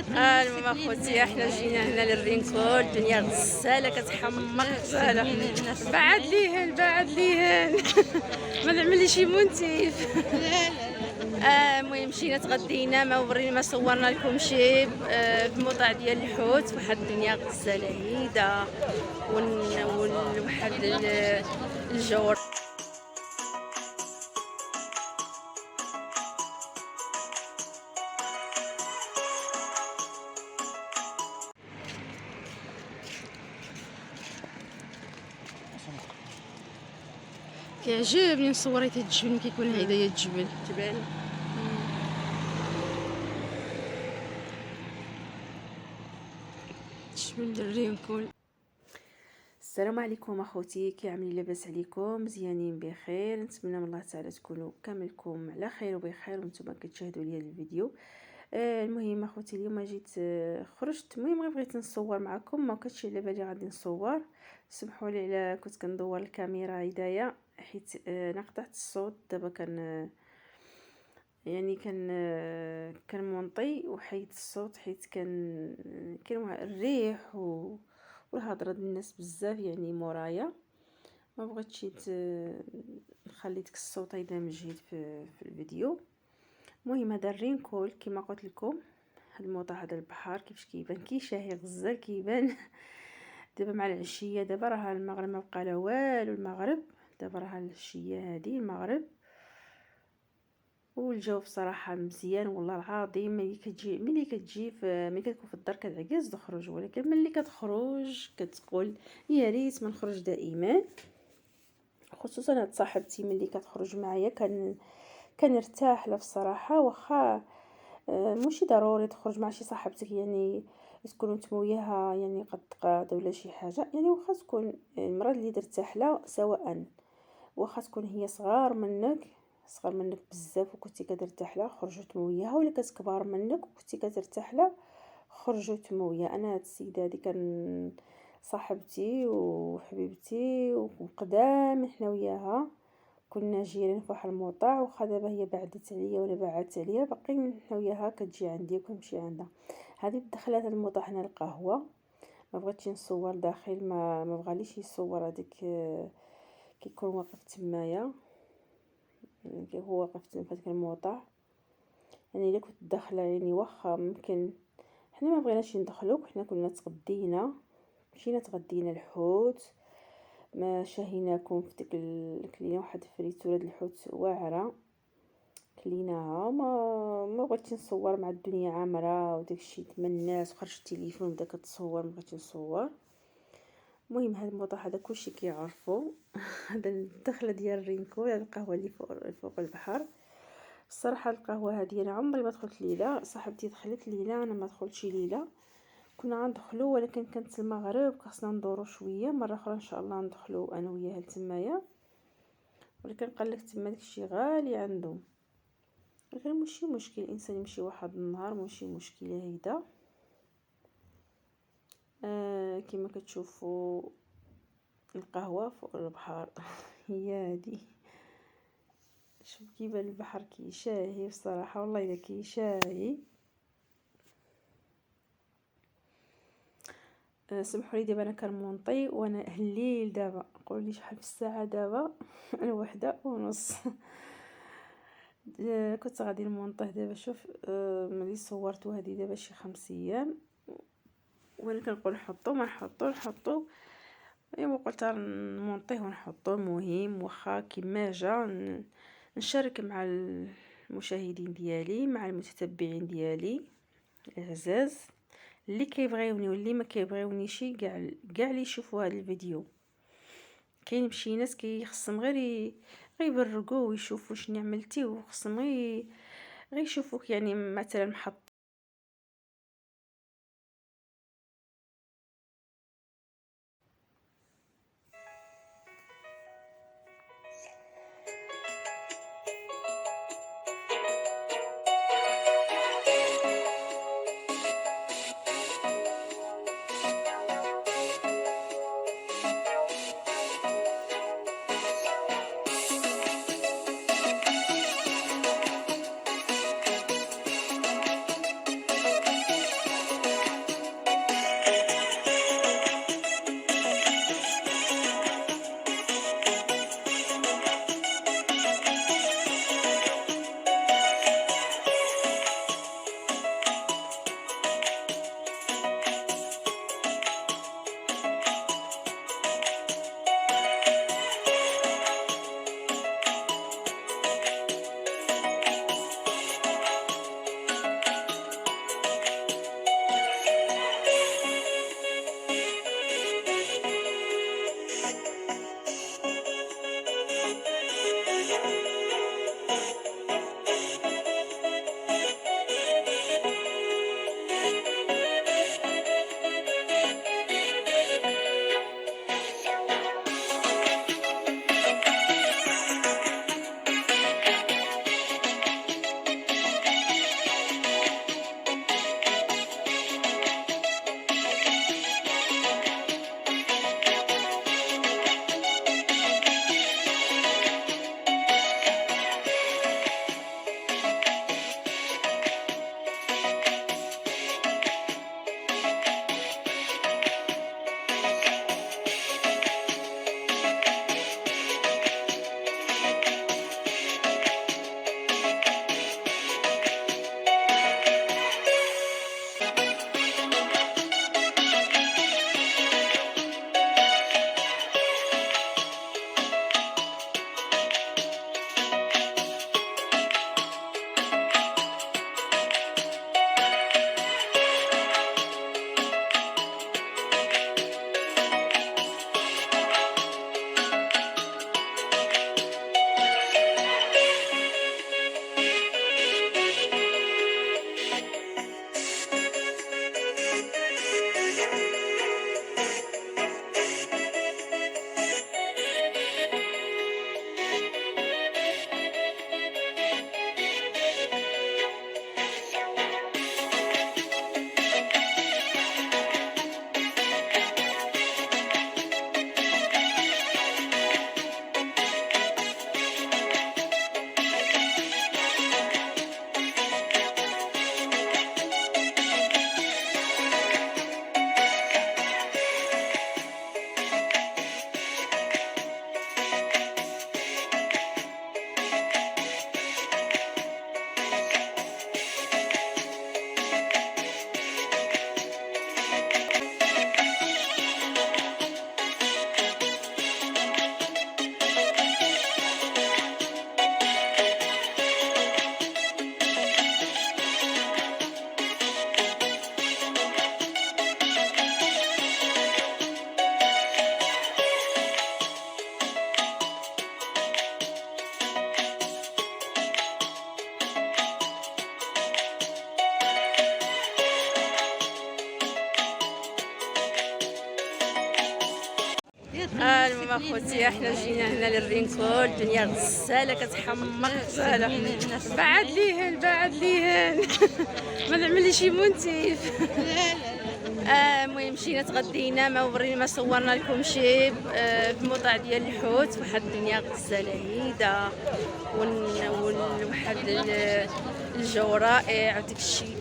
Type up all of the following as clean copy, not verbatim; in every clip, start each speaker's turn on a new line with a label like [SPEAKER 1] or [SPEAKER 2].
[SPEAKER 1] المهم اخوتي احنا جينا هنا للرينكول. الدنيا غزاله كتحمق غزاله. بعد ليهن بعد ليهن ما نعمل شي منتيف. المهم مشينا تغدينا، ما صورنا لكم شي في الموطع ديال الحوت. واحد الدنيا غزاله هيدا واحد الجو. كيعجبني نصور هاد الجبل كيكون هدايا الجبل جبال. جبل الرينكول. السلام عليكم اخوتي، كي عاملين؟ لاباس عليكم؟ مزيانين بخير؟ نتمنى من الله تعالى تكونوا كاملكم على خير وبخير وانتم كتشاهدوا لي الفيديو. المهم اخوتي اليوم جيت خرجت، المهم بغيت نصور معكم، ما كنتش على بالي غادي نصور. سمحوا لي على كنت كندور الكاميرا هدايا حيت انا قطعت الصوت دابا. كان منطي وحيد الصوت حيت كان الريح والهضره ديال الناس بزاف يعني مورايا. ما بغيتش نخلي ديك الصوت ايضا مجهد في الفيديو. المهم هذا الرينكول كما قلت لكم، هذا الموضع هذا البحر كيفاش كيبان كيشاهي غزال كيبان. دابا مع العشيه، دابا راه المغرب ما بقى لا والو. المغرب دابا راه العشيه هذه المغرب، والجو بصراحه مزيان والله العظيم. ملي كتكون في الدار كتعكز تخرج، ولكن ملي كتخرج كتقول يا ريت ما نخرج دائما. خصوصا هاد صاحبتي ملي كتخرج معايا كنرتاح لها بصراحه. واخا ماشي ضروري تخرج مع شي صاحبتك يعني تكونوا نتوما وياها يعني قد قاد ولا شي حاجه، يعني واخا تكون المراه اللي ترتاح لها، سواء واخا تكون هي صغار منك بزاف وكنتي كترتاح لها خرجوا نتوما وياها، ولا كتكبر منك وكنتي كترتاح لها خرجوا نتوما وياها. انا هاد السيده هادي كان صاحبتي وحبيبتي وقدام حنا وياها، كنا جيران في واحد الموطع. واخا دابا هي بعدت عليا وانا بعدت عليها، باقيين حنا وياها كتجي عندي وكنمشي عندها. هذه دخلت الموطع هنا القهوه. ما بغيتش نصور داخل، ما بغاليش يصور هذيك كيكون واقف تمايا، كي هو واقف تما في هذاك الموطع. يعني الا كنت داخله يعني واخا ممكن حنا ما بغيناش ندخلوك. حنا كنا تغدينا، مشينا تغدينا الحوت، ما شاهيناكم في ديك كلينا واحد الفريتوره ديال الحوت واعره كليناها. ما بغيتش نصور مع الدنيا عامره وداك الشيء تما الناس، وخرجت التليفون بدا كتصور ما بغيتش نصور. المهم هذا الموضوع هذا كلشي كيعرفوا. هذا الدخله ديال الرينكو، هذه القهوه اللي فوق البحر. الصراحه القهوه هذه انا عمري ما دخلت ليله، صاحبتي دخلت ليله انا ما دخلتش ليله. كنا غندخلوا ولكن كانت المغرب خاصنا ندوروا شويه، مره اخرى ان شاء الله ندخلوا انا وياها لتمايا. ولكن قال لك تما داكشي غالي عندهم، لكن ماشي مشكل الانسان يمشي واحد النهار، ماشي مشكله هيدا. كما كتشوفوا القهوه فوق البحر. هي هذه، شوف كيبان البحر كيشاهي بصراحه والله الا كيشاهي. سمحوا لي دابا انا كنمونطي وانا الليل دابا، قولوا لي شحال في الساعه دابا. انا 1:30. كنت غادي نمونطيه دابا. شوف ملي صورت هذه دابا شي 5 ايام، وانا كنقول نحطو ما نحطو. ايوا قلت نمونطيه ونحطو. المهم واخا كما جا نشارك مع المشاهدين ديالي، مع المتتبعين ديالي العزاز اللي كيبغيوني واللي ما كيبغيونيش، كاع اللي يشوفوا هذا الفيديو. كاين شي ناس خصهم غير يبرقوا ويشوفوا شنو عملتي، وخصهم غير يشوفوك يعني مثلا محط. المهم اخوتي احنا جينا هنا للرينكول، الدنيا غزاله كتحمر غزاله. بعد ليهن بعد ليهن ما نعمل شي منتيف. المهم مشينا تغدينا، ما صورنا لكم شي في الموضع ديال الحوت. واحد الدنيا غزاله هيدا واحد الجو رائع وداك الشيء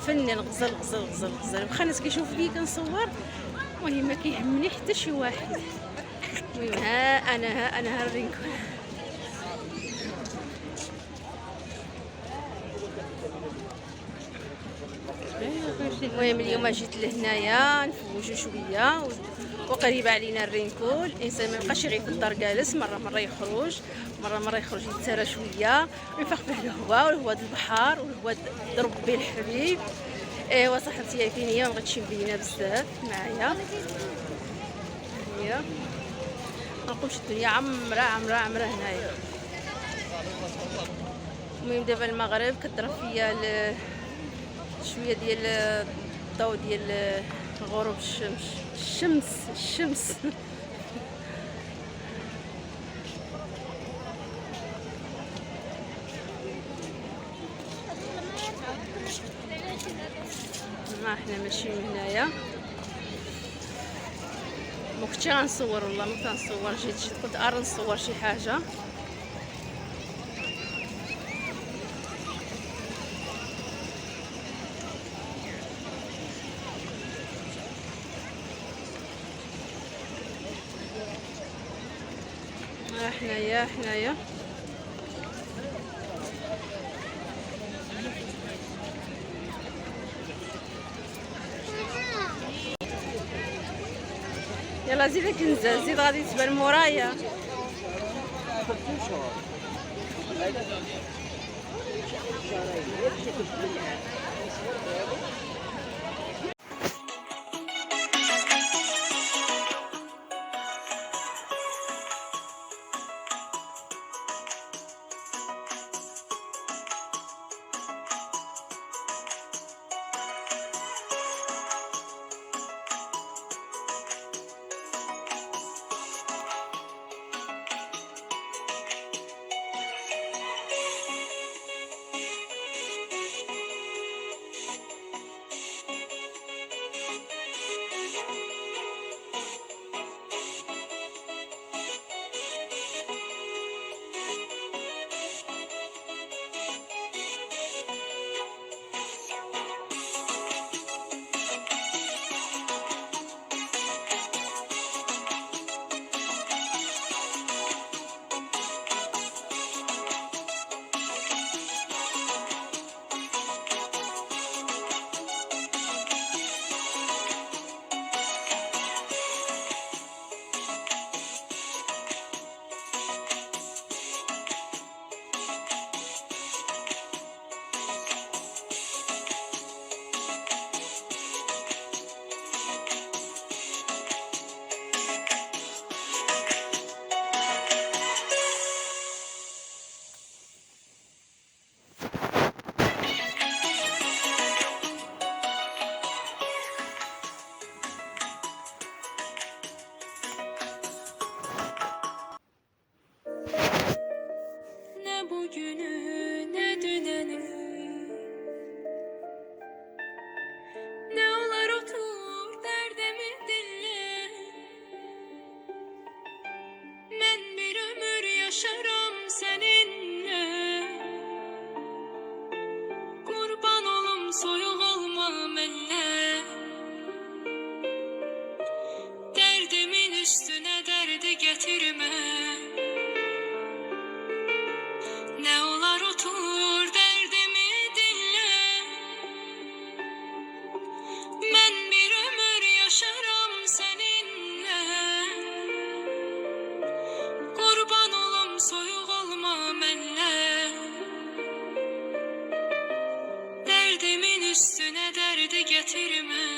[SPEAKER 1] فنان غزال غزال غزال غزال. واخا الناس كيشوفوا فيا كنصور المهم ما كيهمني حتى شي واحد. المهم ها انا الرينكول. المهم اليوم جيت لهنايا نفوجو شويه وقريبه علينا الرينكول. الانسان ما يبقاش غير في الدار جالس، مره يخرج، مره يخرج يتسارى شويه ويفيق به الهواء والهواء البحر والهواء ربي الحبيب. ايوا صاحبتي فين هي؟ ما بغيتش نبينها بزاف معايا. هي ما نقولش الدنيا عمره هنايا. المهم دابا المغرب كضرب فيا شويه ديال الضوء ديال غروب الشمس ما احنا ماشيين هنايا. ما كنتش غنصور والله، ما كنصور، جيت قلت نصور شي حاجه. حنايا يلا زيد كنزه، زيد غادي تبان مورايا.
[SPEAKER 2] Bugünü ne düneni, ne olar otur derdimi dinle. Ben bir ömür yaşarım seninle. Kurban olum soyuq olma mənlə. Derdimin üstüne derdi getirme. Ne olar otur derdimi dinle. Ben bir ömür yaşarım seninle. Kurban olum soyuq olma mənlə. Derdimin üstüne derdi getirme.